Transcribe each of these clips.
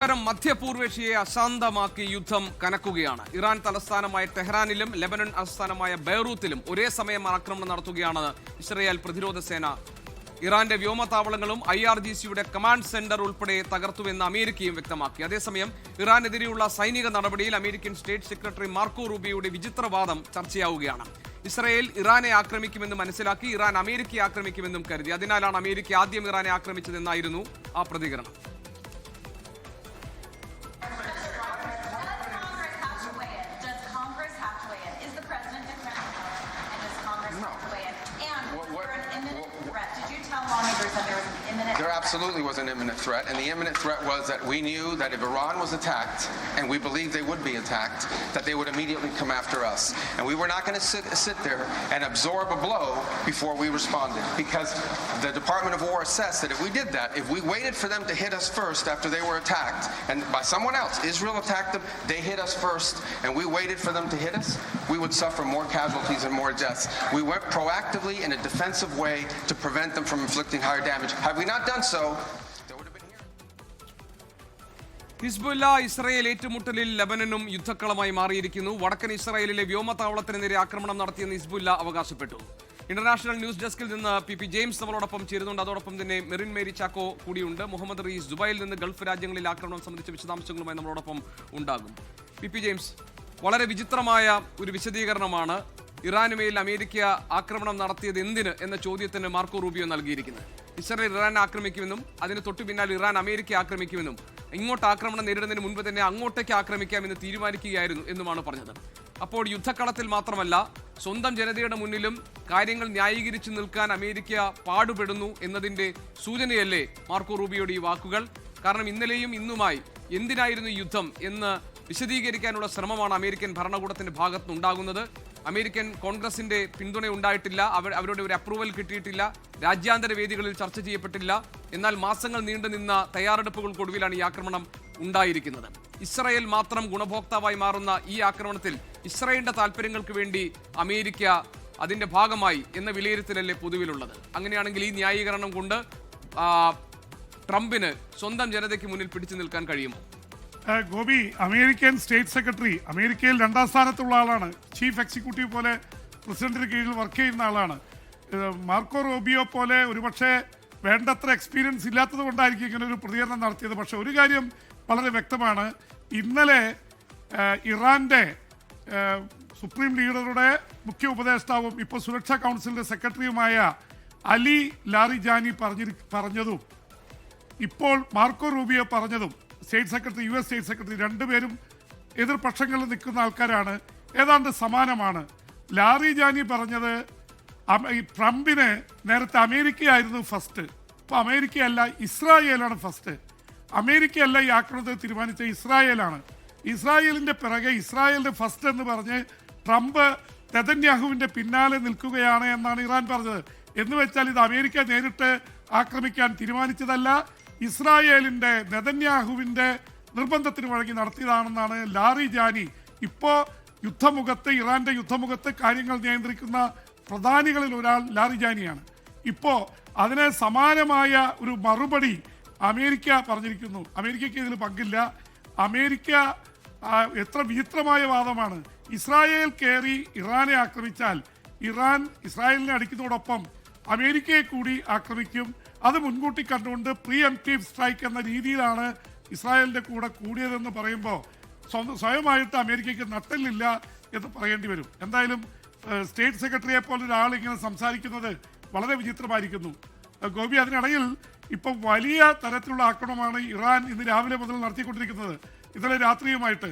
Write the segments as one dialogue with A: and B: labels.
A: മധ്യപൂർവേഷ്യയെ അശാന്തമാക്കി യുദ്ധം കനക്കുകയാണ്. ഇറാൻ തലസ്ഥാനമായ ടെഹ്റാനിലും ലെബനൻ ആസ്ഥാനമായ ബെയ്റൂത്തിലും ഒരേ സമയം ആക്രമണം നടത്തുകയാണ് ഇസ്രയേൽ പ്രതിരോധ സേന. ഇറാന്റെ വ്യോമതാവളങ്ങളും IRGCയുടെ കമാൻഡ് സെന്റർ ഉൾപ്പെടെ തകർത്തുവെന്ന് അമേരിക്കയും വ്യക്തമാക്കി. അതേസമയം ഇറാനെതിരെയുള്ള സൈനിക നടപടിയിൽ അമേരിക്കൻ സ്റ്റേറ്റ് സെക്രട്ടറി മാർക്കോ റൂബിയോയുടെ വിചിത്രവാദം ചർച്ചയാവുകയാണ്. ഇസ്രയേൽ ഇറാനെ ആക്രമിക്കുമെന്ന് മനസ്സിലാക്കി ഇറാൻ അമേരിക്കയെ ആക്രമിക്കുമെന്നും കരുതി. അതിനാലാണ് അമേരിക്ക ആദ്യം ഇറാനെ ആക്രമിച്ചതെന്നായിരുന്നു ആ പ്രതികരണം.
B: There absolutely was an imminent threat, and the imminent threat was that we knew that if Iran was attacked, and we believed they would be attacked, that they would immediately come after us. And we were not going to sit there and absorb a blow before we responded, because the Department of War assessed that if we did that, if we waited for them to hit us first after they were attacked, and by someone else, Israel attacked them, they hit us first, and we waited for them to hit us, we would suffer more casualties and more deaths. We went proactively in a defensive way to prevent them from inflicting higher damage. Had we not done so, they would have been here.
A: Hezbollah Israel ഏറ്റുമുട്ടലിൽ ലെബനനും യുദ്ധക്കളമായി മാറിയിരിക്കുന്നു. വടക്കൻ ഇസ്രായേലിലെ വ്യോമതാവളത്തിന് നേരെ ആക്രമണം നടത്തിയെന്ന് ഹിസ്ബുല്ല അവകാശപ്പെട്ടു. International news ഡെസ്കിൽ നിന്ന് പി ജെയിംസ് നമ്മളോടൊപ്പം ചേരുന്നുണ്ട്. അതോടൊപ്പം തന്നെ മെറിൻ മേരി ചാക്കോ കൂടിയുണ്ട്. മുഹമ്മദ് റീസ് ദുബായിൽ നിന്ന് ഗൾഫ് രാജ്യങ്ങളിൽ ആക്രമണം സംബന്ധിച്ച വിശദാംശങ്ങളുമായി നമ്മളോടൊപ്പം ഉണ്ടാകും. പി ജെയിംസ്, വളരെ വിചിത്രമായ ഒരു വിശദീകരണമാണ് ഇറാനുമേൽ അമേരിക്ക ആക്രമണം നടത്തിയത് എന്തിന് എന്ന ചോദ്യത്തിന് മാർക്കോ റൂബിയോ നൽകിയിരിക്കുന്നത്. ഇസ്രായേൽ ഇറാൻ ആക്രമിക്കുമെന്നും അതിന് തൊട്ടു പിന്നാലെ ഇറാൻ അമേരിക്ക ആക്രമിക്കുമെന്നും ഇങ്ങോട്ട് ആക്രമണം നേരിടുന്നതിന് മുൻപ് തന്നെ അങ്ങോട്ടേക്ക് ആക്രമിക്കാമെന്ന് തീരുമാനിക്കുകയായിരുന്നു എന്നുമാണ് പറഞ്ഞത്. അപ്പോൾ യുദ്ധക്കളത്തിൽ മാത്രമല്ല, സ്വന്തം ജനതയുടെ മുന്നിലും കാര്യങ്ങൾ ന്യായീകരിച്ചു നിൽക്കാൻ അമേരിക്ക പാടുപെടുന്നു എന്നതിന്റെ സൂചനയല്ലേ മാർക്കോ റൂബിയോയുടെ ഈ വാക്കുകൾ? കാരണം ഇന്നലെയും ഇന്നുമായി എന്തിനായിരുന്നു യുദ്ധം എന്ന് വിശദീകരിക്കാനുള്ള ശ്രമമാണ് അമേരിക്കൻ ഭരണകൂടത്തിന്റെ ഭാഗത്തുനിന്നുണ്ടാകുന്നത്. അമേരിക്കൻ കോൺഗ്രസിന്റെ പിന്തുണ ഉണ്ടായിട്ടില്ല, അവരുടെ ഒരു അപ്രൂവൽ കിട്ടിയിട്ടില്ല, രാജ്യാന്തര വേദികളിൽ ചർച്ച ചെയ്യപ്പെട്ടില്ല. എന്നാൽ മാസങ്ങൾ നീണ്ടുനിന്ന തയ്യാറെടുപ്പുകൾക്കൊടുവിലാണ് ഈ ആക്രമണം ഉണ്ടായിരിക്കുന്നത്. ഇസ്രായേൽ മാത്രം ഗുണഭോക്താവായി മാറുന്ന ഈ ആക്രമണത്തിൽ ഇസ്രായേലിന്റെ താല്പര്യങ്ങൾക്ക് വേണ്ടി അമേരിക്ക അതിന്റെ ഭാഗമായി എന്ന വിലയിരുത്തലല്ലേ പൊതുവിലുള്ളത്? അങ്ങനെയാണെങ്കിൽ ഈ ന്യായീകരണം കൊണ്ട് ട്രംപിന് സ്വന്തം ജനതയ്ക്ക് മുന്നിൽ പിടിച്ചു നിൽക്കാൻ കഴിയുമോ?
C: ഗോപി, അമേരിക്കൻ സ്റ്റേറ്റ് സെക്രട്ടറി, അമേരിക്കയിൽ 2ാം സ്ഥാനത്തുള്ള ആളാണ്. ചീഫ് എക്സിക്യൂട്ടീവ് പോലെ പ്രസിഡന്റിന് കീഴിൽ വർക്ക് ചെയ്യുന്ന ആളാണ്. മാർക്കോ റൂബിയോ പോലെ ഒരുപക്ഷെ വേണ്ടത്ര എക്സ്പീരിയൻസ് ഇല്ലാത്തത് കൊണ്ടായിരിക്കും ഇങ്ങനെ ഒരു പ്രതികരണം നടത്തിയത്. പക്ഷെ ഒരു കാര്യം വളരെ വ്യക്തമാണ്. ഇന്നലെ ഇറാന്റെ സുപ്രീം ലീഡറുടെ മുഖ്യ ഉപദേഷ്ടാവും ഇപ്പോൾ സുരക്ഷാ കൗൺസിലിന്റെ സെക്രട്ടറിയുമായ അലി ലാറിജാനി പറഞ്ഞതും ഇപ്പോൾ മാർക്കോ റൂബിയോ പറഞ്ഞതും, state secretary, US state secretary, രണ്ടുപേരും എതിർപക്ഷങ്ങളിൽ നിൽക്കുന്ന ആൾക്കാരാണ്. ഏതാണ്ട് സമാനമാണ്. ലാറിജാനി പറഞ്ഞത് ട്രംപിന് നേരത്തെ അമേരിക്കയായിരുന്നു ഫസ്റ്റ്, ഇപ്പോൾ അമേരിക്കയല്ല ഇസ്രായേലാണ് ഫസ്റ്റ്. അമേരിക്കയല്ല ഈ ആക്രമണത്തെ തീരുമാനിച്ച ഇസ്രായേലാണ്. ഇസ്രായേലിന്റെ പിറകെ ഇസ്രായേലിന്റെ ഫസ്റ്റ് എന്ന് പറഞ്ഞ് ട്രംപ് നെതന്യാഹുവിന്റെ പിന്നാലെ നിൽക്കുകയാണ് എന്നാണ് ഇറാൻ പറഞ്ഞത്. എന്ന് വെച്ചാൽ ഇത് അമേരിക്ക നേരിട്ട് ആക്രമിക്കാൻ തീരുമാനിച്ചതല്ല, ഇസ്രായേലിന്റെ നെതന്യാഹുവിന്റെ നിർബന്ധത്തിന് വഴങ്ങി നടത്തിയതാണെന്നാണ് ലാറിജാനി. ഇപ്പോൾ യുദ്ധമുഖത്ത്, ഇറാന്റെ യുദ്ധമുഖത്ത് കാര്യങ്ങൾ നിയന്ത്രിക്കുന്ന പ്രധാനികളിൽ ഒരാൾ ലാറിജാനിയാണ്. ഇപ്പോൾ അതിന് സമാനമായ ഒരു മറുപടി അമേരിക്ക പറഞ്ഞിരിക്കുന്നു. അമേരിക്കയ്ക്ക് ഇതിൽ പങ്കില്ല. അമേരിക്ക എത്ര വിചിത്രമായ വാദമാണ്. ഇസ്രായേൽ കയറി ഇറാനെ ആക്രമിച്ചാൽ ഇറാൻ ഇസ്രായേലിനെ അടിക്കുന്നതോടൊപ്പം അമേരിക്കയെ കൂടി ആക്രമിക്കും. അത് മുൻകൂട്ടി കണ്ടുകൊണ്ട് പ്രീ എംപ്റ്റീവ് സ്ട്രൈക്ക് എന്ന രീതിയിലാണ് ഇസ്രായേലിന്റെ കൂടെ കൂടിയതെന്ന് പറയുമ്പോൾ സ്വയമായിട്ട് അമേരിക്കയ്ക്ക് നട്ടലില്ല എന്ന് പറയേണ്ടി വരും. എന്തായാലും സ്റ്റേറ്റ് സെക്രട്ടറിയെ പോലെ ഒരാൾ ഇങ്ങനെ സംസാരിക്കുന്നത് വളരെ വിചിത്രമായിരിക്കുന്നു. ഗോപി, അതിനിടയിൽ ഇപ്പം വലിയ തരത്തിലുള്ള ആക്രമണമാണ് ഇറാൻ ഇന്ന് രാവിലെ മുതൽ നടത്തിക്കൊണ്ടിരിക്കുന്നത്. ഇന്നലെ രാത്രിയുമായിട്ട്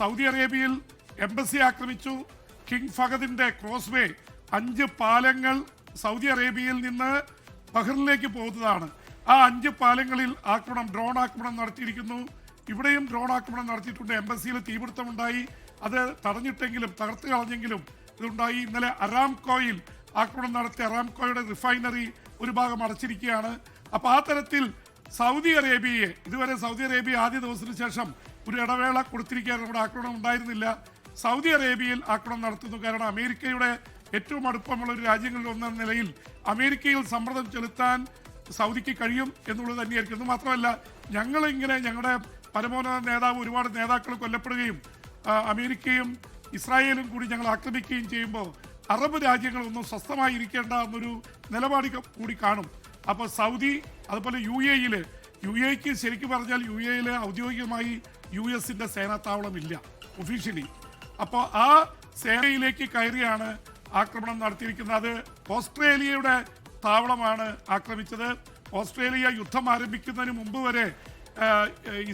C: സൗദി അറേബ്യയിൽ എംബസി ആക്രമിച്ചു. കിങ് ഫഹദിന്റെ ക്രോസ് വേ, 5 പാലങ്ങൾ സൗദി അറേബ്യയിൽ നിന്ന് ബഹ്റിനിലേക്ക് പോകുന്നതാണ്. ആ 5 പാലങ്ങളിൽ ഡ്രോൺ ആക്രമണം നടത്തിയിരിക്കുന്നു. ഇവിടെയും ഡ്രോൺ ആക്രമണം നടത്തിയിട്ടുണ്ട്. എംബസിയിൽ തീപിടുത്തമുണ്ടായി. അത് തകർത്ത് കളഞ്ഞെങ്കിലും ഇതുണ്ടായി. ഇന്നലെ അരാംകോയിൽ ആക്രമണം നടത്തിയ അരാംകോയുടെ റിഫൈനറി ഒരു ഭാഗം അടച്ചിരിക്കുകയാണ്. അപ്പോൾ ആ തരത്തിൽ സൗദി അറേബ്യയെ ഇതുവരെ സൗദി അറേബ്യ ആദ്യ ദിവസത്തിന് ശേഷം ഒരു ഇടവേള കൊടുത്തിരിക്കുകയാണ്. ഇവിടെ ആക്രമണം ഉണ്ടായിരുന്നില്ല. സൗദി അറേബ്യയിൽ ആക്രമണം നടത്തുന്നു. കാരണം അമേരിക്കയുടെ ഏറ്റവും അടുപ്പമുള്ള ഒരു രാജ്യങ്ങളിൽ ഒന്നെന്ന നിലയിൽ അമേരിക്കയിൽ സമ്മർദ്ദം ചെലുത്താൻ സൗദിക്ക് കഴിയും എന്നുള്ളത് തന്നെയായിരിക്കും. എന്ന് മാത്രമല്ല, ഞങ്ങളിങ്ങനെ ഞങ്ങളുടെ പരമോന്നത നേതാവ് ഒരുപാട് നേതാക്കൾ കൊല്ലപ്പെടുകയും അമേരിക്കയും ഇസ്രായേലും കൂടി ഞങ്ങൾ ആക്രമിക്കുകയും ചെയ്യുമ്പോൾ അറബ് രാജ്യങ്ങളൊന്നും സ്വസ്ഥമായിരിക്കേണ്ട എന്നൊരു നിലപാട് കൂടി കാണും. അപ്പോൾ സൗദി അതുപോലെ യു എക്ക് ശരിക്കും പറഞ്ഞാൽ യിൽ ഔദ്യോഗികമായി US-ന്റെ സേനാത്താവളമില്ല ഒഫീഷ്യലി. അപ്പോൾ ആ സേനയിലേക്ക് കയറിയാണ് ആക്രമണം നടത്തിയിരിക്കുന്നത്. അത് ഓസ്ട്രേലിയയുടെ താവളമാണ് ആക്രമിച്ചത്. ഓസ്ട്രേലിയ യുദ്ധം ആരംഭിക്കുന്നതിന് മുമ്പ് വരെ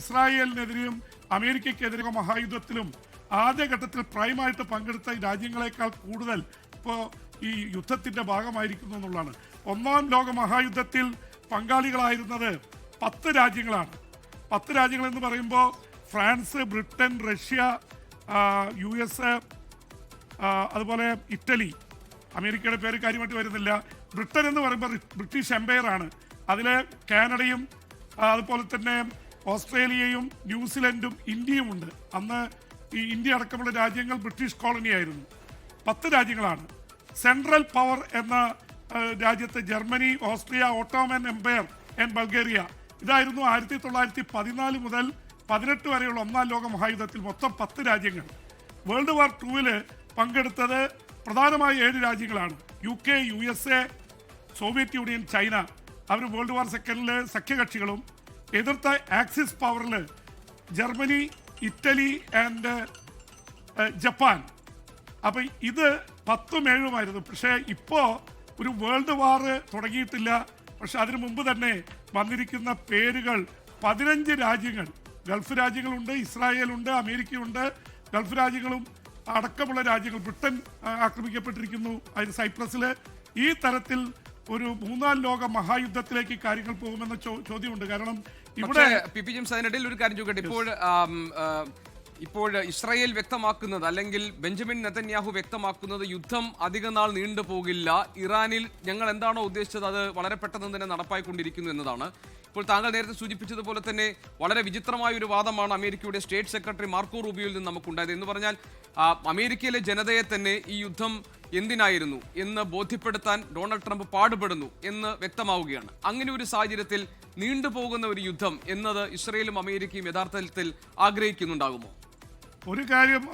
C: ഇസ്രായേലിനെതിരെയും അമേരിക്കയ്ക്കെതിരെ മഹായുദ്ധത്തിലും ആദ്യഘട്ടത്തിൽ പ്രൈമായിട്ട് പങ്കെടുത്ത രാജ്യങ്ങളെക്കാൾ കൂടുതൽ ഇപ്പോൾ ഈ യുദ്ധത്തിൻ്റെ ഭാഗമായിരിക്കുന്നു എന്നുള്ളതാണ്. ഒന്നാം ലോക മഹായുദ്ധത്തിൽ പങ്കാളികളായിരുന്നത് 10 രാജ്യങ്ങളാണ്. 10 രാജ്യങ്ങൾ എന്ന് പറയുമ്പോൾ ഫ്രാൻസ്, ബ്രിട്ടൻ, റഷ്യ, US, അതുപോലെ ഇറ്റലി, അമേരിക്കയുടെ പേര് കാര്യമായിട്ട് വരുന്നില്ല. ബ്രിട്ടൻ എന്ന് പറയുമ്പോൾ ബ്രിട്ടീഷ് എംപയർ ആണ്. അതിൽ കാനഡയും അതുപോലെ തന്നെ ഓസ്ട്രേലിയയും ന്യൂസിലൻഡും ഇന്ത്യയും ഉണ്ട്. അന്ന് ഈ ഇന്ത്യ അടക്കമുള്ള രാജ്യങ്ങൾ ബ്രിട്ടീഷ് കോളനി ആയിരുന്നു. 10 രാജ്യങ്ങളാണ്. സെൻട്രൽ പവർ എന്ന രാജ്യത്ത് Germany, Austria, Ottoman Empire and Bulgaria, ഇതായിരുന്നു 1914 മുതൽ 18 വരെയുള്ള ഒന്നാം ലോക മഹായുദ്ധത്തിൽ മൊത്തം 10 രാജ്യങ്ങൾ. വേൾഡ് വാർ 2 പങ്കെടുത്തത് പ്രധാനമായി 7 രാജ്യങ്ങളാണ്. UK, USA, Soviet Union, China. അവർ വേൾഡ് വാർ 2 സഖ്യകക്ഷികളും. എതിർത്ത ആക്സിസ് പവറിൽ ജർമ്മനി, ഇറ്റലി ആൻഡ് ജപ്പാൻ. അപ്പം ഇത് 10ഉം 7ഉമായിരുന്നു. പക്ഷേ ഇപ്പോൾ ഒരു വേൾഡ് വാർ തുടങ്ങിയിട്ടില്ല. പക്ഷെ അതിനു മുമ്പ് തന്നെ വന്നിരിക്കുന്ന പേരുകൾ 15 രാജ്യങ്ങൾ, ഗൾഫ് രാജ്യങ്ങളുണ്ട്, ഇസ്രായേലുണ്ട്, അമേരിക്കയുണ്ട്, ഗൾഫ് രാജ്യങ്ങളും അടക്കമുള്ള രാജ്യങ്ങൾ. ബ്രിട്ടൻ ആക്രമിക്കപ്പെട്ടിരിക്കുന്നു, അതിന് സൈപ്രസിൽ. ഈ തരത്തിൽ ഒരു മൂന്നാം ലോക മഹായുദ്ധത്തിലേക്ക് കാര്യങ്ങൾ പോകുമെന്ന ചോദ്യമുണ്ട്. കാരണം ഇവിടെ
A: പി ജെയിംസ് അതിനിടയിൽ ഒരു കാര്യം ചോദിക്കട്ടെ. ഇപ്പോൾ ഇസ്രായേൽ വ്യക്തമാക്കുന്നത്, അല്ലെങ്കിൽ ബെഞ്ചമിൻ നെതന്യാഹു വ്യക്തമാക്കുന്നത്, യുദ്ധം അധിക നാൾ നീണ്ടു പോകില്ല, ഇറാനിൽ ഞങ്ങൾ എന്താണോ ഉദ്ദേശിച്ചത് അത് വളരെ പെട്ടെന്ന് തന്നെ നടപ്പായിക്കൊണ്ടിരിക്കുന്നു എന്നതാണ്. ഇപ്പോൾ താങ്കൾ നേരത്തെ സൂചിപ്പിച്ചതുപോലെ തന്നെ വളരെ വിചിത്രമായ ഒരു വാദമാണ് അമേരിക്കയുടെ സ്റ്റേറ്റ് സെക്രട്ടറി മാർക്കോ റൂബിയോയിൽ നിന്ന് നമുക്കുണ്ടായത്. എന്ന് പറഞ്ഞാൽ അമേരിക്കയിലെ ജനതയെ തന്നെ ഈ യുദ്ധം എന്തിനായിരുന്നു എന്ന് ബോധ്യപ്പെടുത്താൻ ഡൊണാൾഡ് ട്രംപ് പാടുപെടുന്നു എന്ന് വ്യക്തമാവുകയാണ്. അങ്ങനെ ഒരു സാഹചര്യത്തിൽ നീണ്ടുപോകുന്ന ഒരു യുദ്ധം എന്നത് ഇസ്രയേലും അമേരിക്കയും യഥാർത്ഥത്തിൽ ആഗ്രഹിക്കുന്നുണ്ടാകുമോ?
C: ഒരു കാര്യം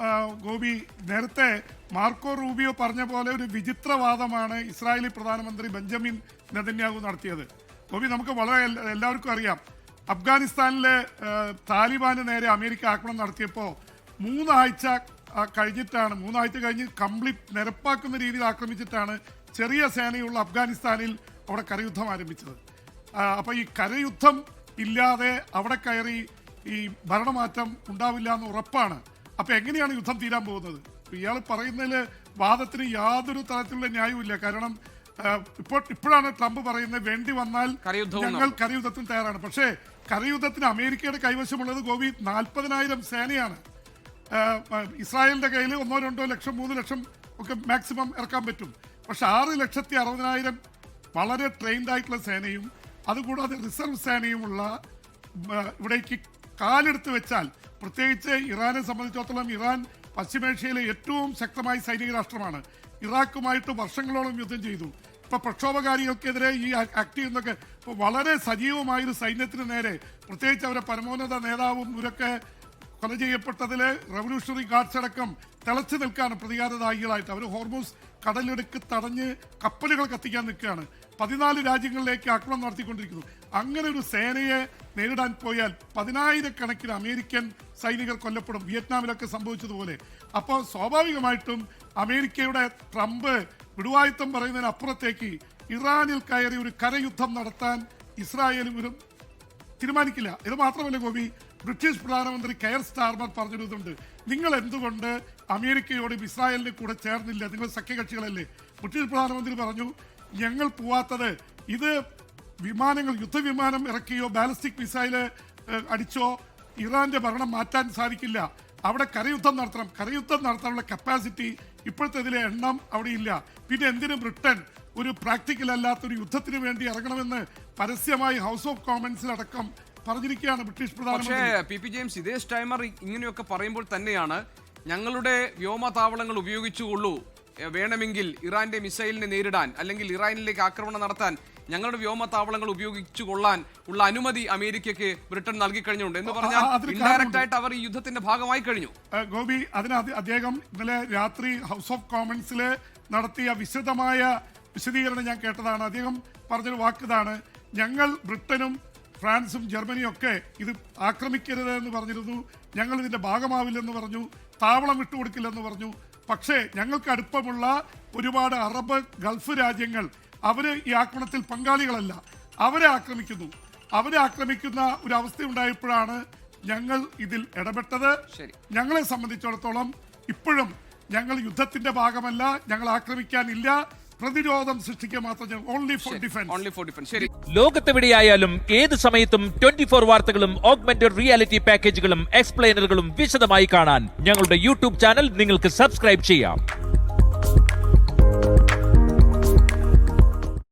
C: ഗോപി, നേരത്തെ മാർക്കോ റൂബിയോ പറഞ്ഞ പോലെ ഒരു വിചിത്രവാദമാണ് ഇസ്രായേലി പ്രധാനമന്ത്രി ബെഞ്ചമിൻ നെതന്യാഹു നടത്തിയത്. ഗോപി, നമുക്ക് വളരെ എല്ലാവർക്കും അറിയാം, അഫ്ഗാനിസ്ഥാനിലെ താലിബാന് നേരെ അമേരിക്ക ആക്രമണം നടത്തിയപ്പോൾ 3 ആഴ്ച കഴിഞ്ഞ് കംപ്ലീറ്റ് നിരപ്പാക്കുന്ന രീതിയിൽ ആക്രമിച്ചിട്ടാണ് ചെറിയ സേനയുള്ള അഫ്ഗാനിസ്ഥാനിൽ അവിടെ കരയുദ്ധം ആരംഭിച്ചത്. അപ്പോൾ ഈ കരയുദ്ധം ഇല്ലാതെ അവിടെ കയറി ഈ ഭരണമാറ്റം ഉണ്ടാവില്ല എന്ന് ഉറപ്പാണ്. അപ്പോൾ എങ്ങനെയാണ് യുദ്ധം തീരാൻ പോകുന്നത്? ഇയാൾ പറയുന്നതിൽ വാദത്തിന് യാതൊരു തരത്തിലുള്ള ന്യായവുമില്ല. കാരണം ഇപ്പോഴാണ് ട്രംപ് പറയുന്നത് വേണ്ടി വന്നാൽ ഞങ്ങൾ കരയുദ്ധത്തിന് തയ്യാറാണ്. പക്ഷേ കരയുദ്ധത്തിന് അമേരിക്കയുടെ കൈവശമുള്ളത് ഗോപി 40,000 സേനയാണ്. ഇസ്രായേലിന്റെ കയ്യിൽ 1-2 ലക്ഷം 3 ലക്ഷം ഒക്കെ മാക്സിമം ഇറക്കാൻ പറ്റും. പക്ഷെ 6,60,000 വളരെ ട്രെയിൻഡ് ആയിട്ടുള്ള സേനയും അതുകൂടാതെ റിസർവ് സേനയുമുള്ള ഇവിടേക്ക് കാലെടുത്ത് വെച്ചാൽ, പ്രത്യേകിച്ച് ഇറാനെ സംബന്ധിച്ചിടത്തോളം ഇറാൻ പശ്ചിമേഷ്യയിലെ ഏറ്റവും ശക്തമായ സൈനിക രാഷ്ട്രമാണ്. ഇറാഖുമായിട്ട് വർഷങ്ങളോളം യുദ്ധം ചെയ്തു. ഇപ്പോൾ പ്രക്ഷോഭകാരികൾക്കെതിരെ ഈ ആക്ട് ചെയ്യുന്നതൊക്കെ ഇപ്പോൾ വളരെ സജീവമായൊരു സൈന്യത്തിന് നേരെ, പ്രത്യേകിച്ച് അവരെ പരമോന്നത നേതാവും ഇവരൊക്കെ കൊല ചെയ്യപ്പെട്ടതിൽ റവല്യൂഷണറി ഗാർഡ്സ് അടക്കം തിളച്ചു നിൽക്കുകയാണ് പ്രതികാരദായികളായിട്ട്. അവർ ഹോർമൂസ് കടലിടുക്ക് തടഞ്ഞ് കപ്പലുകൾ കത്തിക്കാൻ നിൽക്കുകയാണ്. 14 രാജ്യങ്ങളിലേക്ക് ആക്രമണം നടത്തിക്കൊണ്ടിരിക്കുന്നു. അങ്ങനെ ഒരു സേനയെ നേരിടാൻ പോയാൽ 10,000-കണക്കിന് അമേരിക്കൻ സൈനികർ കൊല്ലപ്പെടും, വിയറ്റ്നാമിലൊക്കെ സംഭവിച്ചതുപോലെ. അപ്പോൾ സ്വാഭാവികമായിട്ടും അമേരിക്കയുടെ ട്രംപ് വിടുവായുത്തം പറയുന്നതിനപ്പുറത്തേക്ക് ഇറാനിൽ കയറി ഒരു കരയുദ്ധം നടത്താൻ ഇസ്രായേലും ഒരു തീരുമാനിക്കില്ല. ഇത് മാത്രമല്ല ഗോപി, ബ്രിട്ടീഷ് പ്രധാനമന്ത്രി കെയർ സ്റ്റാർമർ പറഞ്ഞിരുന്നുണ്ട്, നിങ്ങൾ എന്തുകൊണ്ട് അമേരിക്കയോടും ഇസ്രായേലിന്റെ കൂടെ ചേർന്നില്ല, നിങ്ങൾ സഖ്യകക്ഷികളല്ലേ? ബ്രിട്ടീഷ് പ്രധാനമന്ത്രി പറഞ്ഞു, ഞങ്ങൾ പോവാത്തത് ഇത് വിമാനങ്ങൾ, യുദ്ധവിമാനം ഇറക്കിയോ ബാലിസ്റ്റിക് മിസൈല് അടിച്ചോ ഇറാന്റെ ഭരണം മാറ്റാൻ സാധിക്കില്ല. അവിടെ കരയുദ്ധം നടത്തണം. കരയുദ്ധം നടത്താനുള്ള കപ്പാസിറ്റി ഇപ്പോഴത്തെ ഇതിലെ എണ്ണം അവിടെ ഇല്ല. പിന്നെ എന്തിനു ബ്രിട്ടൻ ഒരു പ്രാക്ടിക്കൽ അല്ലാത്തൊരു യുദ്ധത്തിന് വേണ്ടി ഇറങ്ങണമെന്ന് പരസ്യമായി ഹൗസ് ഓഫ് കോമൺസിലടക്കം പറഞ്ഞിരിക്കുകയാണ് ബ്രിട്ടീഷ് പ്രധാനമന്ത്രി.
A: പക്ഷേ പി ജെയിംസ്, ഇതേ സ്റ്റൈമർ ഇങ്ങനെയൊക്കെ പറയുമ്പോൾ തന്നെയാണ് ഞങ്ങളുടെ വ്യോമതാവളങ്ങൾ ഉപയോഗിച്ചുകൊള്ളൂ വേണമെങ്കിൽ ഇറാന്റെ മിസൈലിനെ നേരിടാൻ അല്ലെങ്കിൽ ഇറാനിലേക്ക് ആക്രമണം നടത്താൻ ഞങ്ങളുടെ വ്യോമത്താവളങ്ങൾ ഉപയോഗിച്ചു കൊള്ളാൻ ഉള്ള അനുമതി അമേരിക്കയ്ക്ക് ബ്രിട്ടൻ നൽകി കഴിഞ്ഞുണ്ട് എന്ന് പറഞ്ഞാൽ ഇൻഡയറക്റ്റ് ആയിട്ട് അവർ ഈ യുദ്ധത്തിന്റെ ഭാഗമായി കഴിഞ്ഞു.
C: ഗോപി, അതിന് അദ്ദേഹം ഇന്നലെ രാത്രി ഹൗസ് ഓഫ് കോമൺസിൽ നടത്തിയ വിശദമായ വിശദീകരണം ഞാൻ കേട്ടതാണ്. അദ്ദേഹം പറഞ്ഞൊരു വാക്കിതാണ്, ഞങ്ങൾ ബ്രിട്ടനും ഫ്രാൻസും ജർമ്മനിയും ഒക്കെ ഇത് ആക്രമിക്കരുത് എന്ന് പറഞ്ഞിരുന്നു, ഞങ്ങൾ ഇതിന്റെ ഭാഗമാവില്ലെന്ന് പറഞ്ഞു, താവളം വിട്ടുകൊടുക്കില്ലെന്ന് പറഞ്ഞു. പക്ഷേ ഞങ്ങൾക്ക് അടുപ്പമുള്ള ഒരുപാട് അറബ് ഗൾഫ് രാജ്യങ്ങൾ അവര് ഈ ആക്രമണത്തിൽ പങ്കാളികളല്ല, അവരെ ആക്രമിക്കുന്ന ഒരു അവസ്ഥ ഉണ്ടായപ്പോഴാണ് ഞങ്ങൾ ഇതിൽ ഇടപെട്ടത്. ഞങ്ങളെ സംബന്ധിച്ചിടത്തോളം ഇപ്പോഴും ഞങ്ങൾ യുദ്ധത്തിന്റെ ഭാഗമല്ല, ഞങ്ങൾ ആക്രമിക്കാനില്ല, പ്രതിരോധം സൃഷ്ടിക്കുക മാത്രം, ഓൺലി ഫോർ ഡിഫൻസ്.
D: ലോകത്തെവിടെയായാലും ഏത് സമയത്തും 24 വാർത്തകളും ഓഗ്മെന്റഡ് റിയാലിറ്റി പാക്കേജുകളും എക്സ്പ്ലെയിനറുകളും വിശദമായി കാണാൻ ഞങ്ങളുടെ യൂട്യൂബ് ചാനൽ നിങ്ങൾക്ക് സബ്സ്ക്രൈബ് ചെയ്യാം.